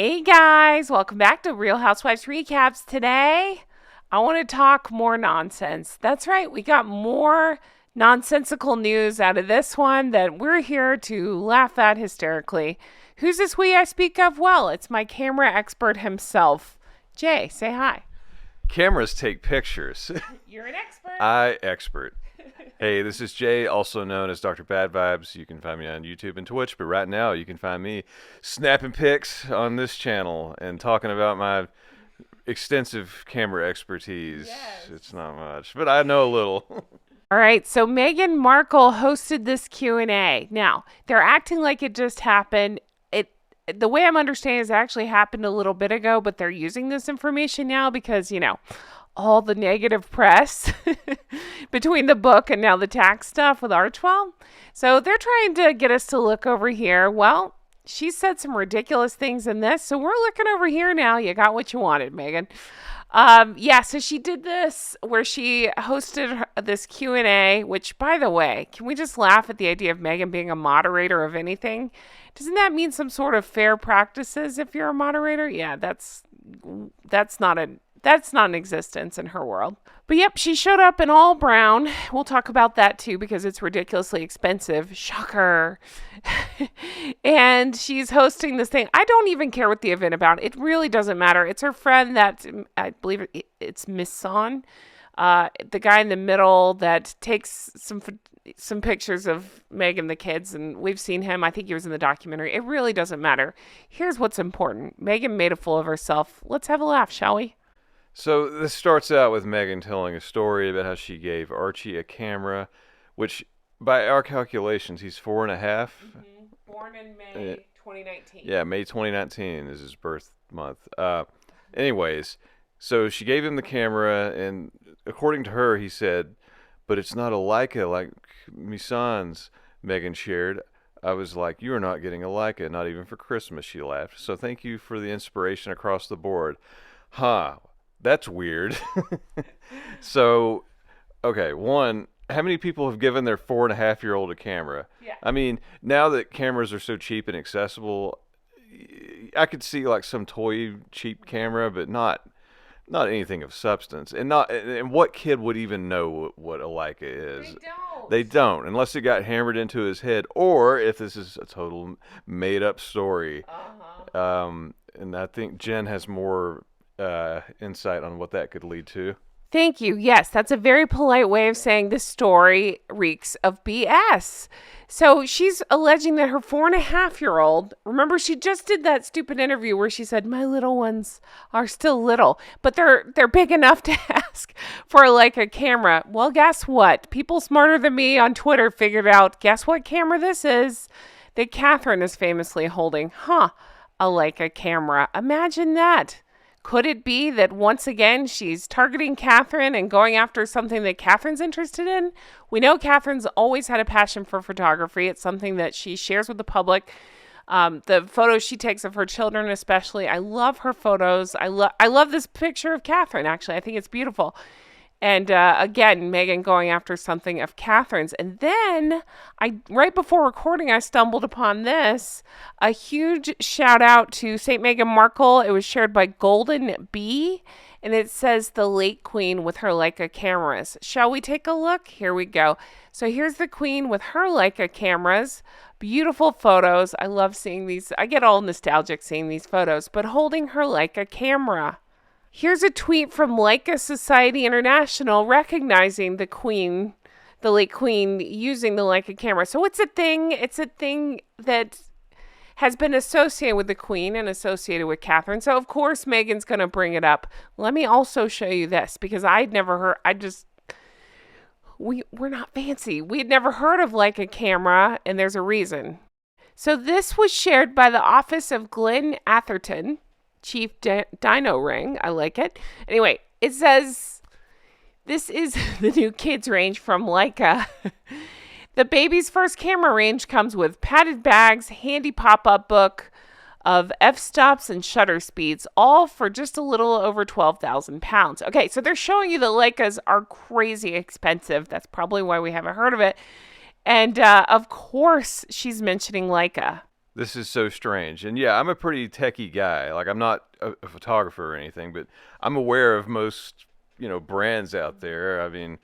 Hey guys, welcome back to Real Housewives Recaps. Today, I want to talk more nonsense. That's right, we got more nonsensical news out of this one that we're here to laugh at hysterically. Who's this we I speak of? Well, it's my camera expert himself. Jay, say hi. Cameras take pictures. You're an expert. Expert. Hey, this is Jay, also known as Dr. Bad Vibes. You can find me on YouTube and Twitch, but right now you can find me snapping pics on this channel and talking about my extensive camera expertise. Yes. It's not much, but I know a little. All right, so Meghan Markle hosted this Q&A. Now, they're acting like it just happened. The way I'm understanding is it actually happened a little bit ago, but they're using this information now because, all the negative press between the book and now the tax stuff with Archwell. So they're trying to get us to look over here. Well, she said some ridiculous things in this, so we're looking over here now. You got what you wanted, Meghan. So she did this where she hosted this Q&A, which, by the way, can we just laugh at the idea of Meghan being a moderator of anything? Doesn't that mean some sort of fair practices if you're a moderator? Yeah, that's not in existence in her world. But yep, she showed up in all brown. We'll talk about that too because it's ridiculously expensive. Shocker. And she's hosting this thing. I don't even care what the event about. It really doesn't matter. It's her friend that, I believe it's Miss Son, the guy in the middle that takes some pictures of Meghan the kids, and we've seen him. I think he was in the documentary. It really doesn't matter. Here's what's important. Meghan made a fool of herself. Let's have a laugh, shall we? So this starts out with Meghan telling a story about how she gave Archie a camera, which by our calculations, he's 4.5. Mm-hmm. Born in May 2019. Yeah, May 2019 is his birth month. Anyways, so she gave him the camera, and according to her, he said, but it's not a Leica like Misan's, Meghan shared. I was like, you are not getting a Leica, not even for Christmas, she laughed. So thank you for the inspiration across the board. That's weird. So, okay, one, how many people have given their 4.5-year-old a camera? Yeah. I mean, now that cameras are so cheap and accessible, I could see like some toy cheap camera, but not anything of substance. And what kid would even know what a Leica is? They don't, unless it got hammered into his head, or if this is a total made-up story. And I think Jen has more insight on what that could lead to. Thank you. Yes, that's a very polite way of saying this story reeks of BS. So she's alleging that her 4.5-year-old, remember she just did that stupid interview where she said, my little ones are still little, but they're big enough to ask for like a camera. Well, guess what? People smarter than me on Twitter figured out, guess what camera this is? That Catherine is famously holding. A Leica camera. Imagine that. Could it be that once again she's targeting Catherine and going after something that Catherine's interested in? We know Catherine's always had a passion for photography. It's something that she shares with the public. The photos she takes of her children especially. I love her photos. I love this picture of Catherine, actually. I think it's beautiful. And again, Meghan going after something of Catherine's. And then, right before recording, I stumbled upon this. A huge shout out to St. Meghan Markle. It was shared by Golden Bee. And it says the late Queen with her Leica cameras. Shall we take a look? Here we go. So here's the Queen with her Leica cameras. Beautiful photos. I love seeing these. I get all nostalgic seeing these photos. But holding her Leica camera. Here's a tweet from Leica Society International recognizing the Queen, the late Queen, using the Leica camera. So it's a thing. It's a thing that has been associated with the Queen and associated with Catherine. So, of course, Meghan's going to bring it up. Let me also show you this because I'd never heard, we're not fancy. We had never heard of Leica camera, and there's a reason. So this was shared by the office of Glenn Atherton. Chief Dino Ring. I like it. Anyway, it says, this is the new kids range from Leica. The baby's first camera range comes with padded bags, handy pop-up book of f-stops and shutter speeds, all for just a little over 12,000 pounds. Okay, so they're showing you that Leicas are crazy expensive. That's probably why we haven't heard of it. And of course, she's mentioning Leica. This is so strange. And yeah, I'm a pretty techie guy. Like, I'm not a photographer or anything, but I'm aware of most, brands out there. I mean,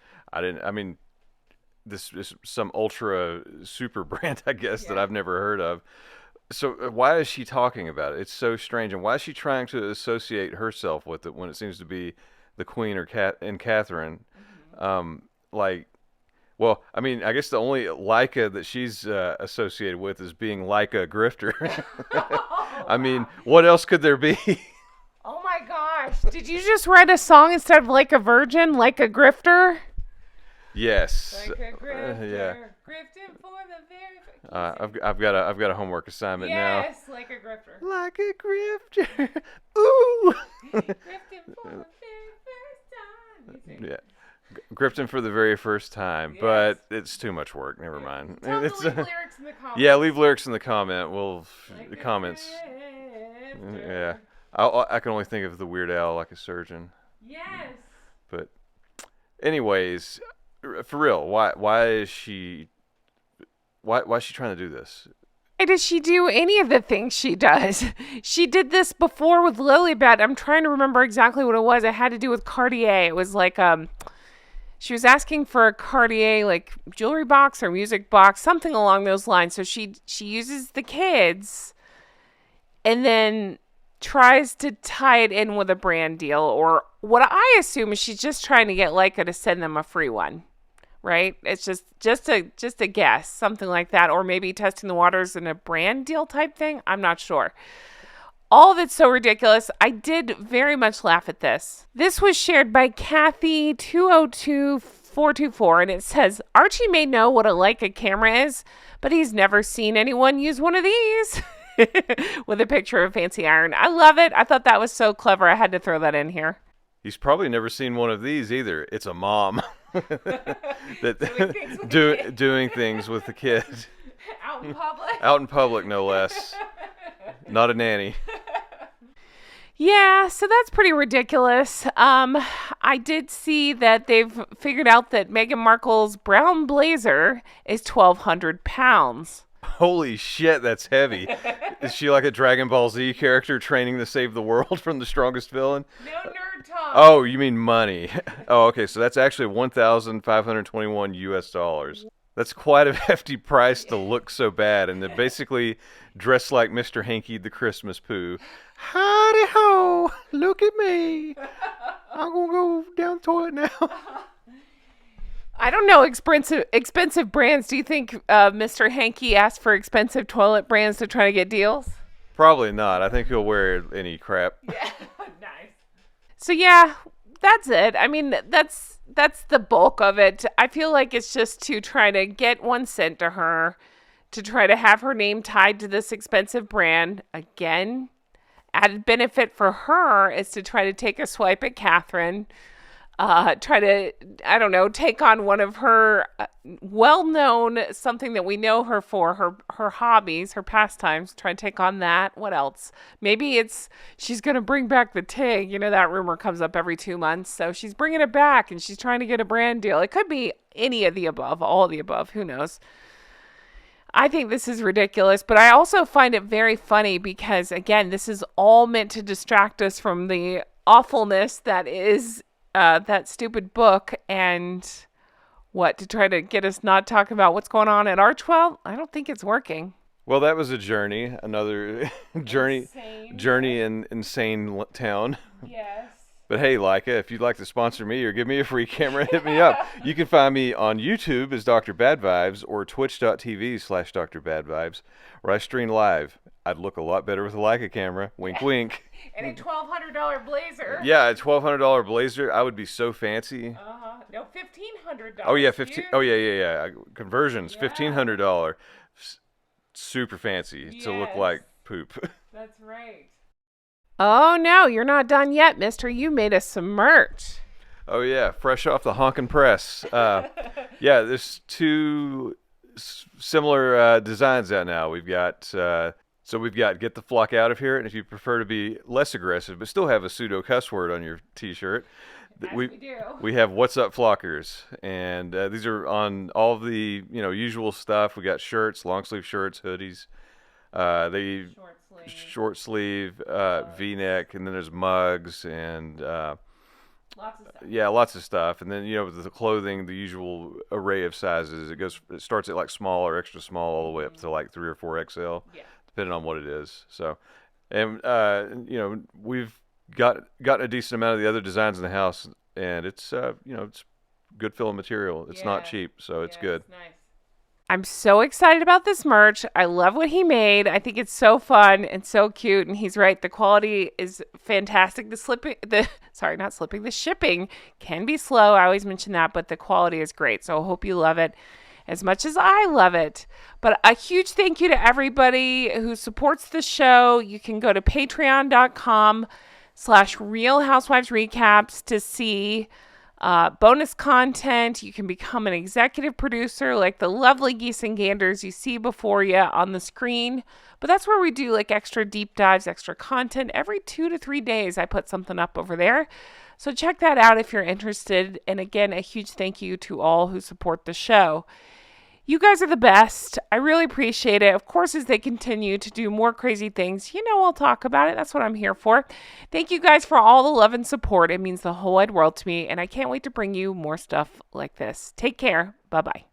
this is some ultra super brand, I guess, that Yeah. I've never heard of. So why is she talking about it? It's so strange. And why is she trying to associate herself with it when it seems to be the Queen or Catherine? Like, well, I mean, I guess the only Leica that she's associated with is being Leica a grifter. Oh, I wow. mean, what else could there be? Oh my gosh. Did you just write a song instead of like a virgin, like a grifter? Yes. Like a grifter. Yeah. Grifting for the very I've got a homework assignment now. Yes, like a grifter. Like a grifter. Ooh. Grifting for the very first time. You sing. Yeah. Grifting for the very first time, Yes. but it's too much work. Never mind. Tell them It's to leave lyrics in the comments. yeah, leave lyrics in the comment. Like The a comments. grifter. Yeah, I can only think of the Weird Al like a surgeon. Yes. But anyways, for real, why is she trying to do this? Why does she do any of the things she does? She did this before with Lilibet. I'm trying to remember exactly what it was. It had to do with Cartier. It was like she was asking for a Cartier like jewelry box or music box, something along those lines. So she uses the kids and then tries to tie it in with a brand deal, or what I assume is she's just trying to get Leica to send them a free one. Right? It's just a guess, something like that, or maybe testing the waters in a brand deal type thing. I'm not sure. All of it's so ridiculous. I did very much laugh at this. This was shared by Kathy 202424, and it says Archie may know what a Leica camera is, but he's never seen anyone use one of these. With a picture of a fancy iron. I love it. I thought that was so clever. I had to throw that in here. He's probably never seen one of these either. It's a mom doing things with the kid Out in public. out in public, no less. Not a nanny. Yeah, so that's pretty ridiculous. I did see that they've figured out that Meghan Markle's brown blazer is 1,200 pounds. Holy shit, that's heavy. Is she like a Dragon Ball Z character training to save the world from the strongest villain? No nerd talk. Oh, you mean money. Oh, okay, so that's actually 1,521 US dollars. That's quite a hefty price to look so bad and to basically dress like Mr. Hanky the Christmas Pooh. Howdy ho, look at me. I'm gonna go down the toilet now. I don't know expensive brands. Do you think Mr. Hanky asked for expensive toilet brands to try to get deals? Probably not. I think he'll wear any crap. Yeah, nice. So yeah, that's it. I mean, that's the bulk of it. I feel like it's just to try to get one sent to her, to try to have her name tied to this expensive brand. Again, added benefit for her is to try to take a swipe at Catherine. Try to, I don't know, take on one of her well-known, something that we know her for, her hobbies, her pastimes. Try to take on that. What else? Maybe she's going to bring back the TIG. You know, that rumor comes up every 2 months. So she's bringing it back and she's trying to get a brand deal. It could be any of the above, all of the above. Who knows? I think this is ridiculous, but I also find it very funny because, again, this is all meant to distract us from the awfulness that is that stupid book and to try to get us not talking about what's going on at Archwell. I don't think it's working. Well, that was a journey, another journey Insane. in insane town. Yes. But hey, Leica, if you'd like to sponsor me or give me a free camera, hit me up. You can find me on YouTube as Dr. Bad Vibes or twitch.tv/Dr. Bad Vibes, where I stream live. I'd look a lot better with a Leica camera. Wink, wink. And a $1,200 blazer. Yeah, a $1,200 blazer. I would be so fancy. No, $1,500. Oh yeah, 15. Oh yeah. Conversions, $1,500. Super fancy to look Yes. like poop. That's right. Oh no, you're not done yet, mister. You made us some merch. Oh yeah, fresh off the honkin' press. Yeah, there's two similar designs out now. We've got Get the Flock Out of Here, and if you prefer to be less aggressive but still have a pseudo cuss word on your T-shirt, We do. we have What's Up Flockers, and these are on all of the usual stuff. We got shirts, long sleeve shirts, hoodies. They Short sleeve. short sleeve, V-neck, and then there's mugs and Lots of stuff. yeah, lots of stuff. And then the clothing, the usual array of sizes. It starts at like small or extra small all the way up to like 3 or 4 XL, depending on what it is. So, and we've gotten a decent amount of the other designs in the house, and it's it's good filling material. It's not cheap, so it's good. It's nice. I'm so excited about this merch. I love what he made. I think it's so fun and so cute. And he's right. The quality is fantastic. The shipping can be slow. I always mention that, but the quality is great. So I hope you love it as much as I love it. But a huge thank you to everybody who supports the show. You can go to patreon.com/Real Housewives Recaps to see bonus content. You can become an executive producer like the lovely geese and ganders you see before you on the screen. But that's where we do like extra deep dives, extra content. Every 2 to 3 days, I put something up over there. So check that out if you're interested. And again, a huge thank you to all who support the show. You guys are the best. I really appreciate it. Of course, as they continue to do more crazy things, I'll talk about it. That's what I'm here for. Thank you guys for all the love and support. It means the whole wide world to me, and I can't wait to bring you more stuff like this. Take care. Bye-bye.